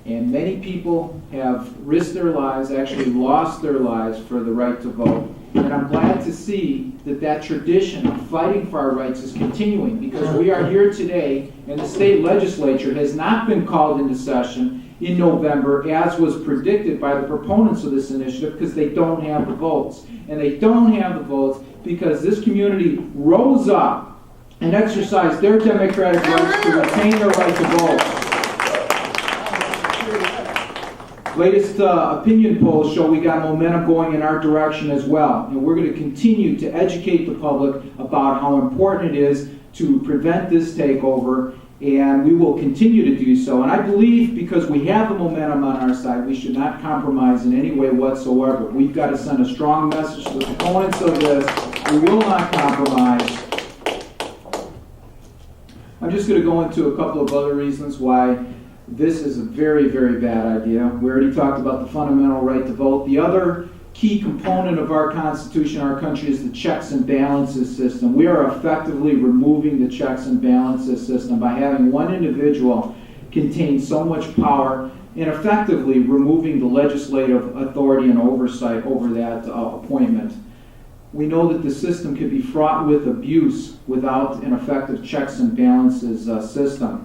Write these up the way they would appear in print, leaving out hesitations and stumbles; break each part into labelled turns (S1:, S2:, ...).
S1: And many people have risked their lives, actually lost their lives for the right to vote. And I'm glad to see that that tradition of fighting for our rights is continuing, because we are here today and the state legislature has not been called into session in November as was predicted by the proponents of this initiative, because they don't have the votes. And they don't have the votes because this community rose up and exercised their democratic rights to retain their right to vote. Latest opinion polls show we got momentum going in our direction as well. And we're going to continue to educate the public about how important it is to prevent this takeover, and we will continue to do so. And I believe because we have the momentum on our side, we should not compromise in any way whatsoever. We've got to send a strong message to the proponents of this. We will not compromise. I'm just going to go into a couple of other reasons why this is a very, very bad idea. We already talked about the fundamental right to vote. The other key component of our Constitution, our country, is the checks and balances system. We are effectively removing the checks and balances system by having one individual contain so much power and effectively removing the legislative authority and oversight over that appointment. We know that the system can be fraught with abuse without an effective checks and balances system.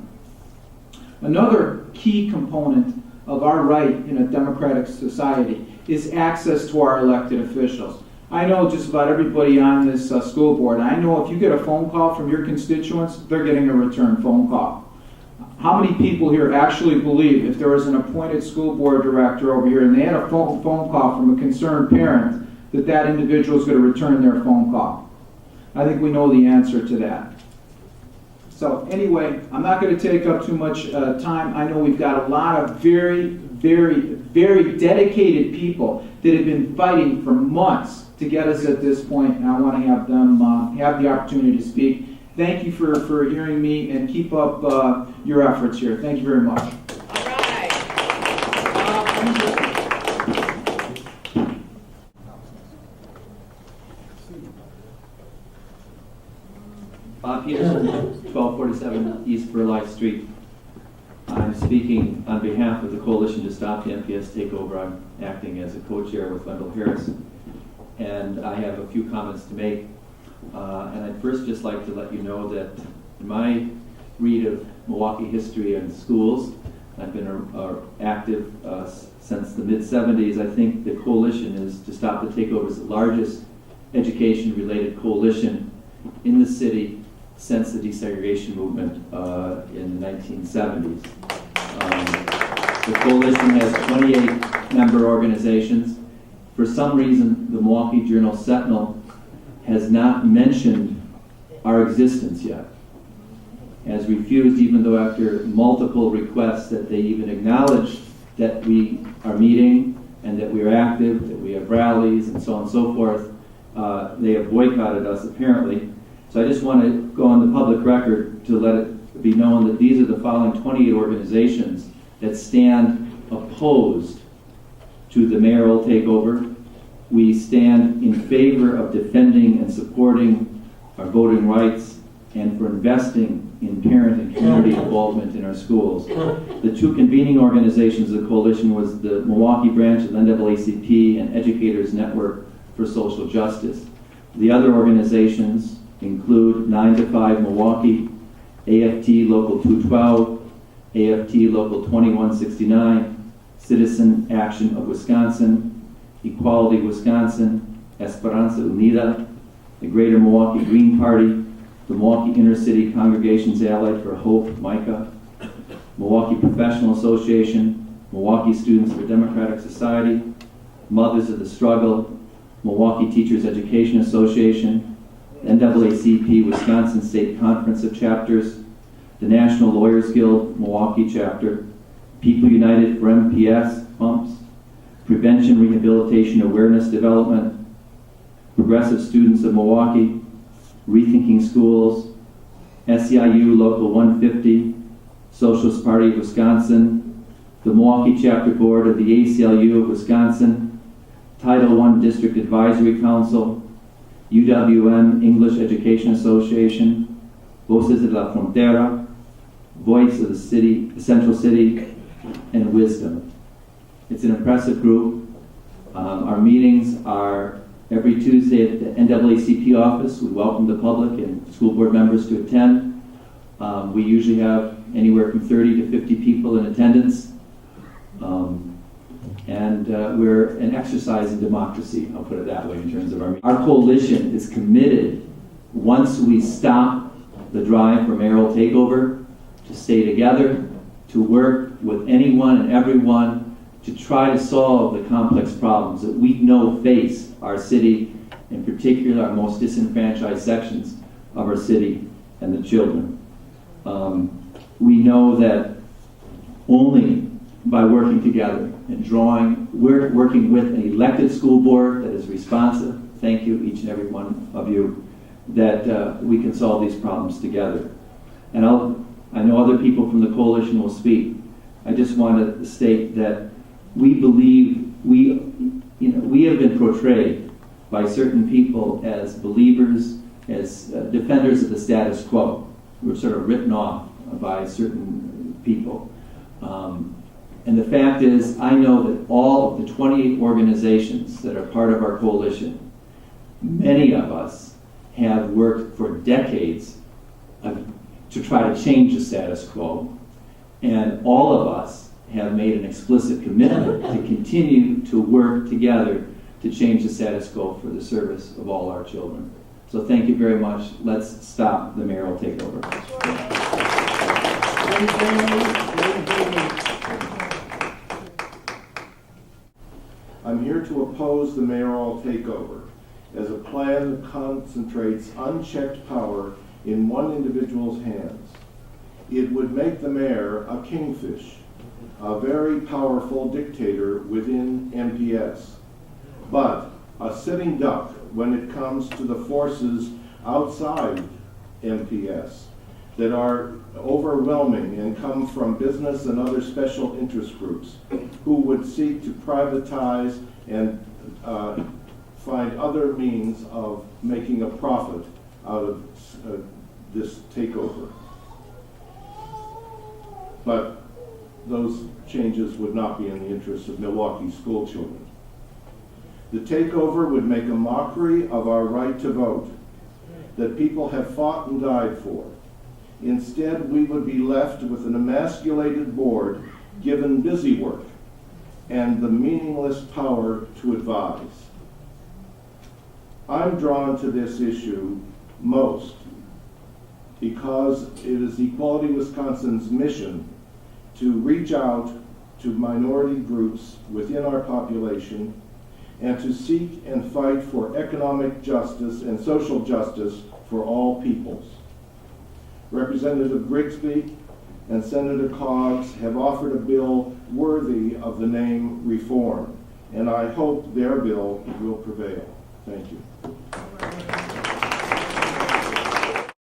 S1: Another key component of our right in a democratic society is access to our elected officials. I know just about everybody on this school board. I know if you get a phone call from your constituents, they're getting a return phone call. How many people here actually believe if there was an appointed school board director over here and they had a phone call from a concerned parent that that individual is going to return their phone call? I think we know the answer to that. So anyway, I'm not going to take up too much time. I know we've got a lot of very, very, very dedicated people that have been fighting for months to get us at this point, and I want to have them have the opportunity to speak. Thank you for hearing me, and keep up your efforts here. Thank you very much.
S2: All right.
S3: Bob Peterson, 1247 East Burleigh Street. I'm speaking on behalf of the Coalition to Stop the MPS Takeover. I'm acting as a co-chair with Wendell Harris, and I have a few comments to make. And I'd first just like to let you know that in my read of Milwaukee history and schools, I've been active since the mid-70s. I think the Coalition is to Stop the Takeover is the largest education-related coalition in the city since the desegregation movement in the 1970s. The coalition has 28 member organizations. For some reason, the Milwaukee Journal-Sentinel has not mentioned our existence yet, has refused, even though after multiple requests that they even acknowledge that we are meeting and that we are active, that we have rallies and so on and so forth. They have boycotted us apparently. So I just want to go on the public record to let it be known that these are the following 28 organizations that stand opposed to the mayoral takeover. We stand in favor of defending and supporting our voting rights and for investing in parent and community involvement in our schools. The two convening organizations of the coalition was the Milwaukee branch of NAACP and Educators Network for Social Justice. The other organizations include 9 to 5 Milwaukee, AFT Local 212, AFT Local 2169, Citizen Action of Wisconsin, Equality Wisconsin, Esperanza Unida, the Greater Milwaukee Green Party, the Milwaukee Inner City Congregations Allied for Hope, MICA, Milwaukee Professional Association, Milwaukee Students for Democratic Society, Mothers of the Struggle, Milwaukee Teachers Education Association, NAACP Wisconsin State Conference of Chapters, the National Lawyers Guild Milwaukee Chapter, People United for MPS Pumps, Prevention Rehabilitation Awareness Development, Progressive Students of Milwaukee, Rethinking Schools, SEIU Local 150, Socialist Party of Wisconsin, the Milwaukee Chapter Board of the ACLU of Wisconsin, Title I District Advisory Council, UWM English Education Association, Voces de la Frontera, Voice of the City, Central City, and wisdom. It's an impressive group. Our meetings are every Tuesday at the NAACP office. We welcome the public and school board members to attend. We usually have anywhere from 30 to 50 people in attendance. We're an exercise in democracy, I'll put it that way, in terms of our coalition is committed, once we stop the drive for mayoral takeover, to stay together, to work with anyone and everyone to try to solve the complex problems that we know face our city, in particular our most disenfranchised sections of our city and the children. We know that only by working together and working with an elected school board that is responsive, thank you each and every one of you, that we can solve these problems together. And I know other people from the coalition will speak. I just want to state that we believe we have been portrayed by certain people as believers, as defenders of the status quo. We're sort of written off by certain people. And the fact is, I know that all of the 28 organizations that are part of our coalition, many of us have worked for decades to try to change the status quo. And all of us have made an explicit commitment to continue to work together to change the status quo for the service of all our children. So thank you very much. Let's stop the mayoral takeover.
S2: I'm here to oppose the mayoral takeover as a plan that concentrates unchecked power in one individual's hands. It would make the mayor a kingfish, a very powerful dictator within MPS, but a sitting duck when it comes to the forces outside MPS that are overwhelming and come from business and other special interest groups who would seek to privatize and find other means of making a profit out of this takeover. But those changes would not be in the interest of Milwaukee school children. The takeover would make a mockery of our right to vote that people have fought and died for. Instead, we would be left with an emasculated board given busy work and the meaningless power to advise. I'm drawn to this issue most because it is Equality Wisconsin's mission to reach out to minority groups within our population and to seek and fight for economic justice and social justice for all peoples. Representative Grigsby and Senator Coggs have offered a bill worthy of the name reform, and I hope their bill will prevail. Thank you.